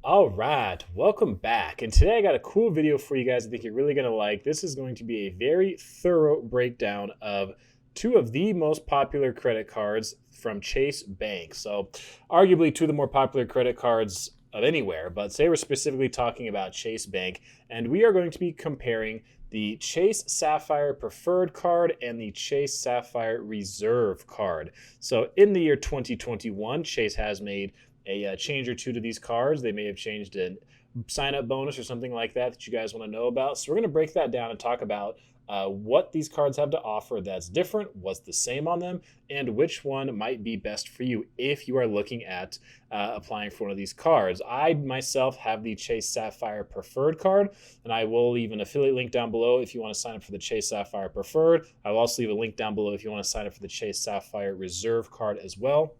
All right, welcome back. And today I got a cool video for you guys I think you're really going to like. This is going to be a very thorough breakdown of two of the most popular credit cards from Chase Bank. So, arguably two of the more popular credit cards of anywhere, but today we're specifically talking about Chase Bank, and we are going to be comparing the Chase Sapphire Preferred card and the Chase Sapphire Reserve card. So, in the year 2021, Chase has made a change or two to these cards. They may have changed a sign up bonus or something like that that you guys want to know about. So we're going to break that down and talk about what these cards have to offer that's different, what's the same on them, and which one might be best for you if you are looking at applying for one of these cards. I myself have the Chase Sapphire Preferred card, and I will leave an affiliate link down below if you want to sign up for the Chase Sapphire Preferred. I will also leave a link down below if you want to sign up for the Chase Sapphire Reserve card as well.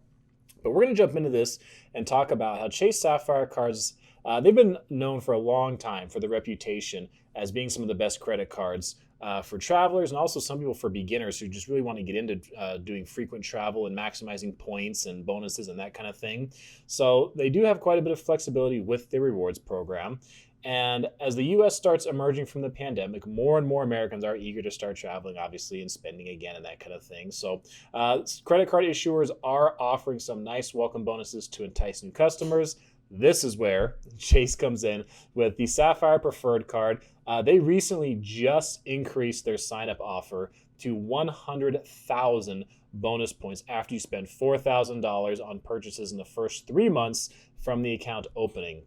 But we're going to jump into this and talk about how Chase Sapphire cards, they've been known for a long time for their reputation as being some of the best credit cards for travelers, and also some people for beginners who just really want to get into doing frequent travel and maximizing points and bonuses and that kind of thing. So they do have quite a bit of flexibility with their rewards program. And as the U.S. starts emerging from the pandemic, more and more Americans are eager to start traveling, obviously, and spending again and that kind of thing. So credit card issuers are offering some nice welcome bonuses to entice new customers. This is where Chase comes in with the Sapphire Preferred card. They recently just increased their sign-up offer to 100,000 bonus points after you spend $4,000 on purchases in the first 3 months from the account opening.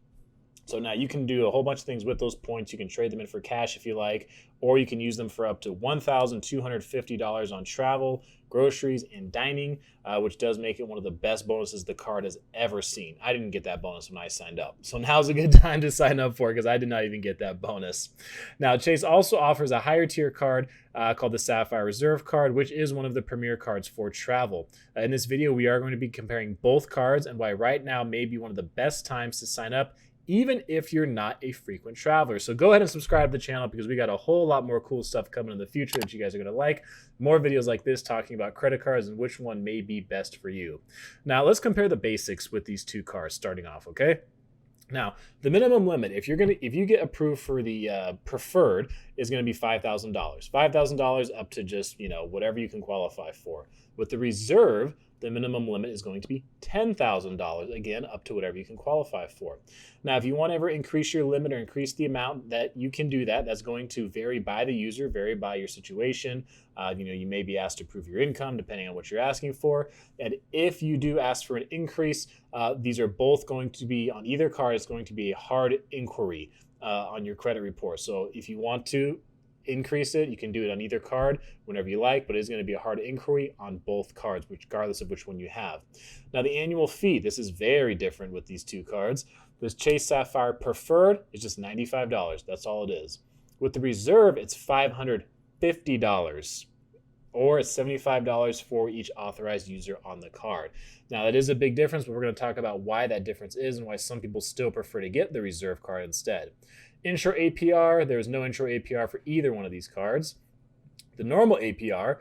So now you can do a whole bunch of things with those points. You can trade them in for cash if you like, or you can use them for up to $1,250 on travel, groceries, and dining, which does make it one of the best bonuses the card has ever seen. I didn't get that bonus when I signed up. So now's a good time to sign up for it because I did not even get that bonus. Now, Chase also offers a higher tier card called the Sapphire Reserve card, which is one of the premier cards for travel. In this video, we are going to be comparing both cards and why right now may be one of the best times to sign up even if you're not a frequent traveler. So go ahead and subscribe to the channel because we got a whole lot more cool stuff coming in the future that you guys are going to like. More videos like this talking about credit cards and which one may be best for you. Now, let's compare the basics with these two cards starting off, okay? Now, the minimum limit, if you get approved for the preferred, is going to be $5,000. $5,000 up to just, whatever you can qualify for. With the reserve, the minimum limit is going to be $10,000, again, up to whatever you can qualify for. Now, if you want to ever increase your limit or increase the amount that you can do that, that's going to vary by the user, vary by your situation. You may be asked to prove your income depending on what you're asking for. And if you do ask for an increase, these are both going to be, on either card, it's going to be a hard inquiry on your credit report. So if you want to increase it, you can do it on either card whenever you like, but it is going to be a hard inquiry on both cards, regardless of which one you have. Now, the annual fee, this is very different with these two cards. This Chase Sapphire Preferred is just $95. That's all it is. With the Reserve, it's $550, or it's $75 for each authorized user on the card. Now, that is a big difference, but we're going to talk about why that difference is and why some people still prefer to get the Reserve card instead. Intro APR, there's no intro APR for either one of these cards. The normal APR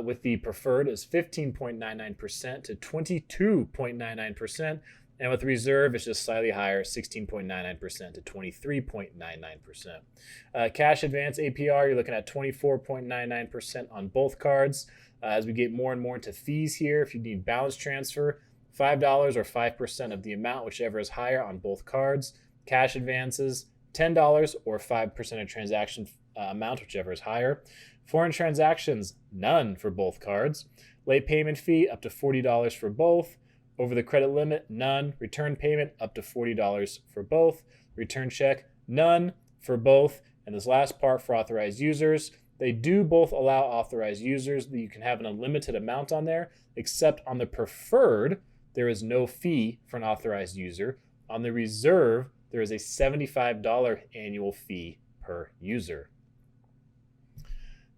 with the Preferred is 15.99% to 22.99%, and with Reserve, it's just slightly higher, 16.99% to 23.99%. Cash advance APR, you're looking at 24.99% on both cards. As we get more and more into fees here, if you need balance transfer, $5 or 5% of the amount, whichever is higher on both cards. Cash advances, $10 or 5% of transaction amount, whichever is higher. Foreign transactions, none for both cards. Late payment fee, up to $40 for both. Over the credit limit, none. Return payment, up to $40 for both. Return check, none for both. And this last part for authorized users, they do both allow authorized users that you can have an unlimited amount on there, except on the Preferred, there is no fee for an authorized user. On the Reserve, there is a $75 annual fee per user.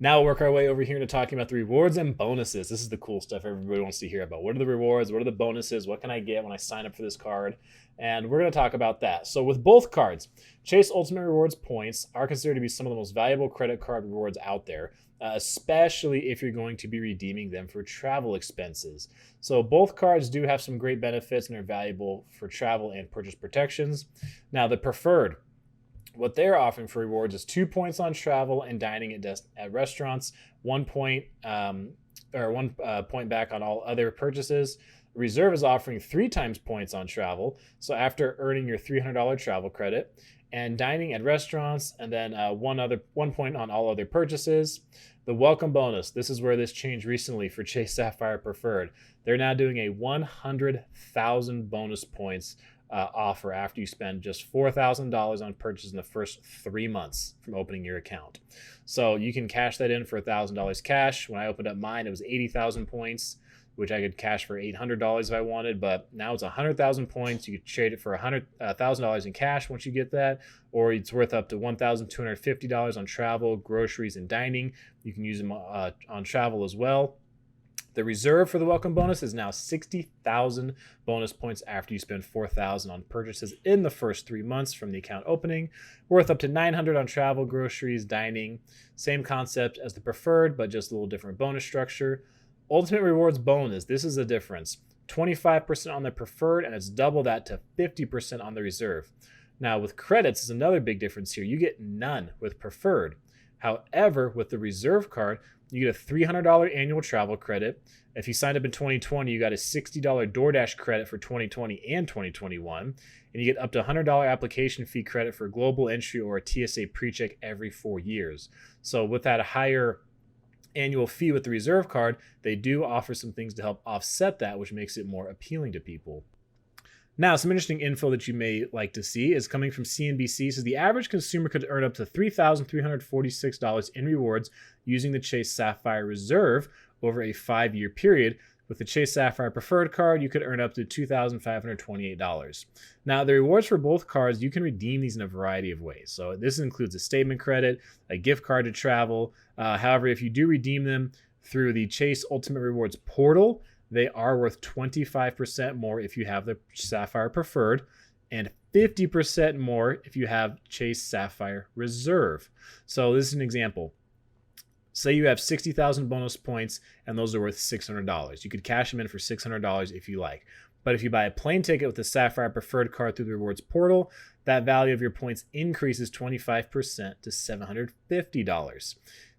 Now we'll work our way over here into talking about the rewards and bonuses. This is the cool stuff everybody wants to hear about. What are the rewards? What are the bonuses? What can I get when I sign up for this card? And we're going to talk about that. So with both cards, Chase Ultimate Rewards points are considered to be some of the most valuable credit card rewards out there. especially if you're going to be redeeming them for travel expenses. So both cards do have some great benefits and are valuable for travel and purchase protections. Now, the preferred, what they're offering for rewards is 2 points on travel and dining at restaurants, 1 point or 1 point back on all other purchases. Reserve is offering 3 times points on travel, so after earning your $300 travel credit, and dining at restaurants, and then 1 point on all other purchases. The welcome bonus. This is where this changed recently for Chase Sapphire Preferred. They're now doing a 100,000 bonus points offer after you spend just $4,000 on purchase in the first 3 months from opening your account. So you can cash that in for $1,000 cash. When I opened up mine, it was 80,000 points, which I could cash for $800 if I wanted, but now it's 100,000 points. You could trade it for $100,000 in cash once you get that, or it's worth up to $1,250 on travel, groceries, and dining. You can use them on travel as well. The reserve for the welcome bonus is now 60,000 bonus points after you spend 4,000 on purchases in the first 3 months from the account opening, worth up to 900 on travel, groceries, dining. Same concept as the preferred, but just a little different bonus structure. Ultimate rewards bonus. This is the difference. 25% on the preferred, and it's double that to 50% on the reserve. Now, with credits is another big difference here. You get none with preferred. However, with the reserve card, you get a $300 annual travel credit. If you signed up in 2020, you got a $60 DoorDash credit for 2020 and 2021. And you get up to $100 application fee credit for global entry or a TSA PreCheck every 4 years. So with that higher annual fee with the reserve card, they do offer some things to help offset that, which makes it more appealing to people. Now, some interesting info that you may like to see is coming from CNBC. Says the average consumer could earn up to $3,346 in rewards using the Chase Sapphire Reserve over a 5-year period. With the Chase Sapphire Preferred card, you could earn up to $2,528. Now, the rewards for both cards, you can redeem these in a variety of ways. So this includes a statement credit, a gift card to travel. However, if you do redeem them through the Chase Ultimate Rewards portal, they are worth 25% more if you have the Sapphire Preferred and 50% more if you have Chase Sapphire Reserve. So this is an example. Say you have 60,000 bonus points and those are worth $600. You could cash them in for $600 if you like. But if you buy a plane ticket with the Sapphire Preferred card through the rewards portal, that value of your points increases 25% to $750.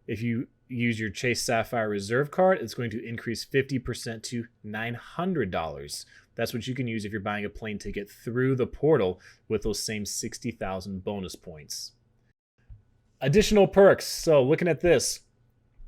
If you use your Chase Sapphire Reserve card, it's going to increase 50% to $900. That's what you can use if you're buying a plane ticket through the portal with those same 60,000 bonus points. Additional perks. So looking at this,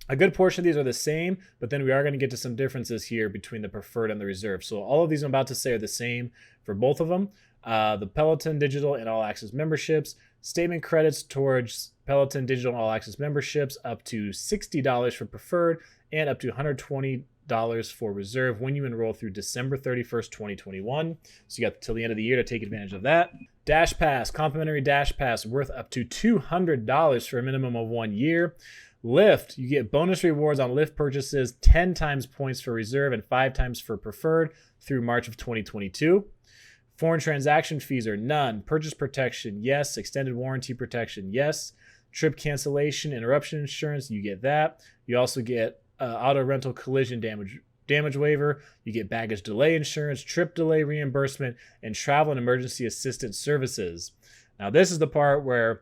a good portion of these are the same, but then we are going to get to some differences here between the preferred and the reserve. So all of these I'm about to say are the same for both of them. The Peloton Digital and All Access memberships, statement credits towards Peloton Digital and All Access memberships up to $60 for preferred and up to $120 for reserve when you enroll through December 31st, 2021. So you got till the end of the year to take advantage of that. Dash Pass, complimentary Dash Pass worth up to $200 for a minimum of 1 year. Lyft, you get bonus rewards on Lyft purchases, 10 times points for reserve and 5 times for preferred through March of 2022. Foreign transaction fees are none. Purchase protection, yes. Extended warranty protection, yes. Trip cancellation, interruption insurance, you get that. You also get auto rental collision damage waiver. You get baggage delay insurance, trip delay reimbursement, and travel and emergency assistance services. Now, this is the part where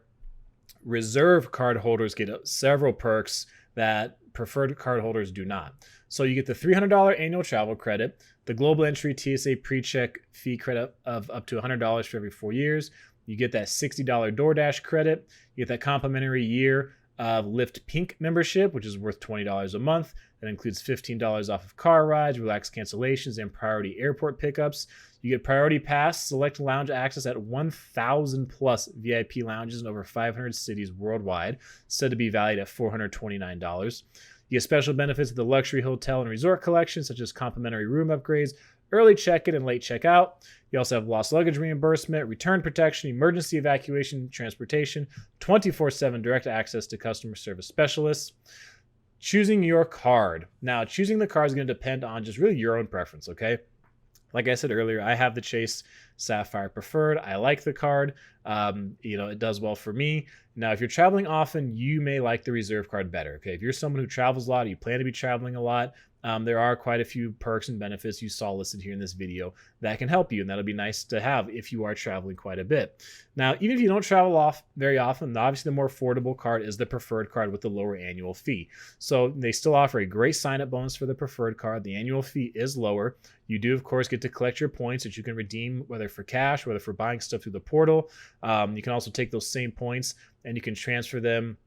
reserve card holders get several perks that preferred card holders do not. So you get the $300 annual travel credit, the global entry TSA PreCheck fee credit of up to $100 for every 4 years. You get that $60 DoorDash credit. You get that complimentary year of Lyft Pink membership, which is worth $20 a month. That includes $15 off of car rides, relaxed cancellations, and priority airport pickups. You get Priority Pass, select lounge access at 1,000 plus VIP lounges in over 500 cities worldwide, said to be valued at $429. You get special benefits at the luxury hotel and resort collection, such as complimentary room upgrades, early check-in and late check-out. You also have lost luggage reimbursement, return protection, emergency evacuation, transportation, 24/7 direct access to customer service specialists. Choosing your card. Now, choosing the card is going to depend on just really your own preference, okay? Like I said earlier, I have the Chase Sapphire Preferred. I like the card. It does well for me. Now, if you're traveling often, you may like the Reserve card better. Okay, if you're someone who travels a lot, or you plan to be traveling a lot, there are quite a few perks and benefits you saw listed here in this video that can help you, and that'll be nice to have if you are traveling quite a bit. Now, even if you don't travel off very often, obviously the more affordable card is the Preferred card with the lower annual fee. So they still offer a great sign-up bonus for the Preferred card. The annual fee is lower. You do, of course, get to collect your points that you can redeem, whether for cash, whether for buying stuff through the portal. You can also take those same points and you can transfer them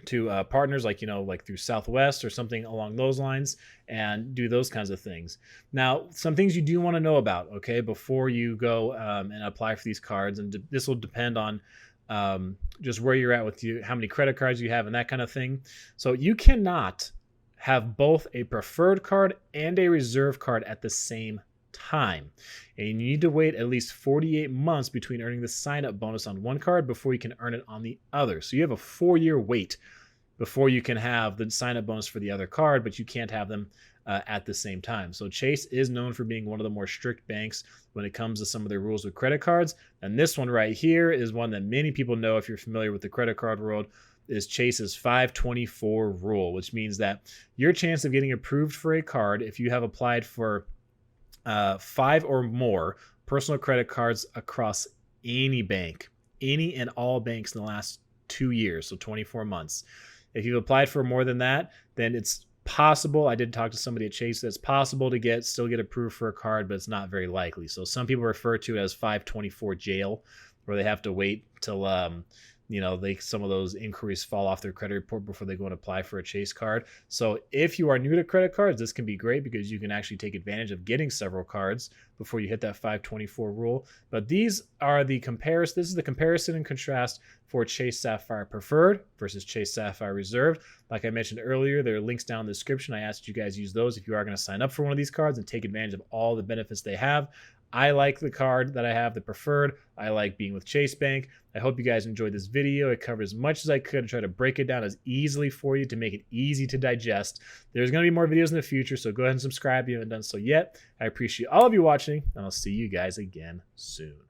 to partners like through Southwest or something along those lines, and do those kinds of things. Now, some things you do want to know about, okay, before you go and apply for these cards, and this will depend on just where you're at with how many credit cards you have and that kind of thing. So you cannot have both a Preferred card and a Reserve card at the same time, and you need to wait at least 48 months between earning the sign-up bonus on one card before you can earn it on the other. So you have a 4-year wait before you can have the sign-up bonus for the other card, but you can't have them at the same time. So Chase is known for being one of the more strict banks when it comes to some of their rules with credit cards, and this one right here is one that many people know if you're familiar with the credit card world, is Chase's 524 rule, which means that your chance of getting approved for a card, if you have applied for 5 or more personal credit cards across any bank, any and all banks in the last 2 years, so 24 months. If you've applied for more than that, then it's possible. I did talk to somebody at Chase that's possible to still get approved for a card, but it's not very likely. So some people refer to it as 524 jail, where they have to wait till some of those inquiries fall off their credit report before they go and apply for a Chase card. So if you are new to credit cards, this can be great because you can actually take advantage of getting several cards before you hit that 524 rule. But these are the comparison. This is the comparison and contrast for Chase Sapphire Preferred versus Chase Sapphire Reserved. Like I mentioned earlier, there are links down in the description. I asked you guys use those if you are going to sign up for one of these cards and take advantage of all the benefits they have. I like the card that I have, the Preferred. I like being with Chase Bank. I hope you guys enjoyed this video. It covered as much as I could and try to break it down as easily for you to make it easy to digest. There's going to be more videos in the future, so go ahead and subscribe if you haven't done so yet. I appreciate all of you watching, and I'll see you guys again soon.